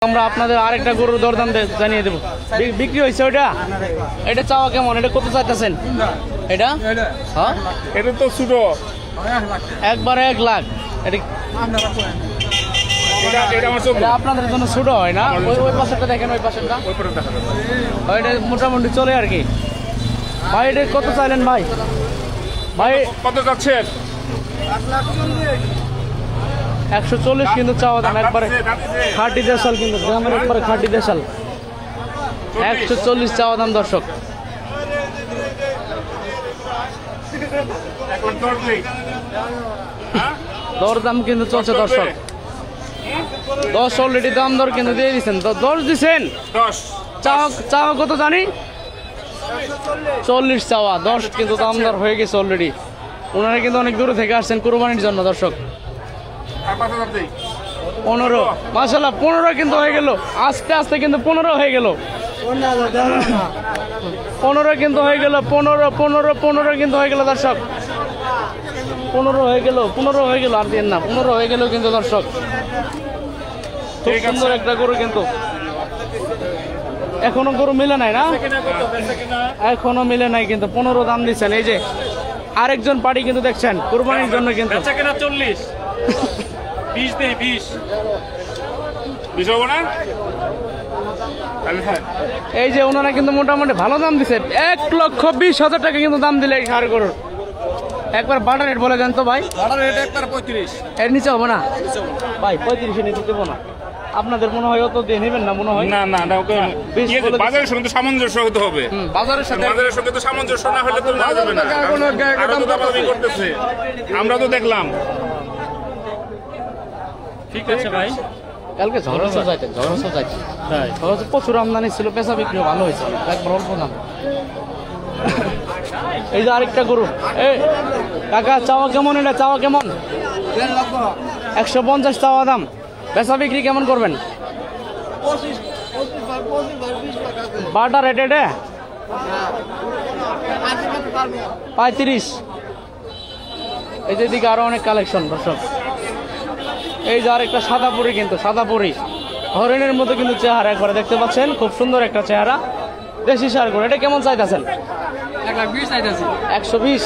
আমরা আপনাদের আরেকটা গরুর দরদাম জানিয়ে দেবো। বিক্রি হয়েছে ওইটা, এটা চাওয়া কেমন? এটা কত চাইতেছেন? এটা হ্যাঁ, এটা তো ছোট, একবারে 1 লাখ। এটা আপনাদের জন্য ছোট হয় না? ওই পাশেরটা দেখেন, ওই পাশেরটা ওইটা মোটামুটি চলে আর কি। ভাই এটা কত চাইলেন ভাই? ভাই কত যাচ্ছেন? 140 কিন্তু চাওয়া দাম, একবারে খাঁটি দেশাল, কিন্তু গ্রামের একবারে খাঁটি দেশাল। 140 চাওয়া দাম দর্শক। দরদাম কিন্তু চলছে দর্শক। 10 অলরেডি দাম দর কিন্তু দিয়ে দিচ্ছেন, 10 দিচ্ছেন। চাওয়া কত জানি? 40 চাওয়া, 10 কিন্তু দাম দর হয়ে গেছে অলরেডি। ওনারা কিন্তু অনেক দূর থেকে আসছেন কুরবানির জন্য দর্শক। 15, মাশাআল্লাহ 15 কিন্তু হয়ে গেল, আস্তে আস্তে কিন্তু 15 হয়ে গেল। 15 কিন্তু হয়ে গেল, 15 কিন্তু হয়ে গেল দর্শক। 15 হয়ে গেল, 15 হয়ে গেল, আর দিন না, 15 হয়ে গেল কিন্তু দর্শক। খুব সুন্দর একটা গরু, কিন্তু এখনো গরু মিলে নাই না, এখনো মিলে নাই কিন্তু 15 দাম দিচ্ছেন। এই যে আরেকজন পার্টি কিন্তু দেখছেন কুরবানির জন্য, কিন্তু 40 20 দেই, 20 হবে না? এই যে ওনারা কিন্তু মোটামুটি ভালো দাম দিচ্ছে, 1,20,000 টাকা কিন্তু দাম দিলে এই সার গরুর। একবার বাটার রেট বলে দেন তো ভাই। বাটার রেট একবার 35, এর নিচে হবে না ভাই? 35 নিচে দেবো না। আপনাদের মনে হয় অত দিয়ে নেবেন না মনে হয়? না না না, বাজারের সঙ্গে তো সামঞ্জস্য হতে হবে। বাজারের সঙ্গে তো সামঞ্জস্য না হলে তো নেওয়া যাবে না। আরো তো দামাদামি করতেছে, আমরা তো দেখলাম। ঠিক আছে ভাই, কালকে ঝড়সা যাইতে প্রচুর আমদানি ছিল, পেশা বিক্রিও ভালো হয়েছে, একবার অল্প দাম। এই যে আরেকটা গরু, এই কাকা চাওয়া কেমন? এটা চাওয়া কেমন? 150 চাওয়া দাম, পেশা বিক্রি কেমন করবেন? বাটার রেট এটা 35। এই যে দিকে আরো অনেক কালেকশন দর্শক। এই যে আরেকটা সাদা পরি, কিন্তু সাদা পরি হরিণের মতো কিন্তু চেহারা, একবারে দেখতে পাচ্ছেন, খুব সুন্দর একটা চেহারা, দেশি সার গরু। এটা কেমন চাইতেছেন? 1,20,000 চাইতেছি। 120।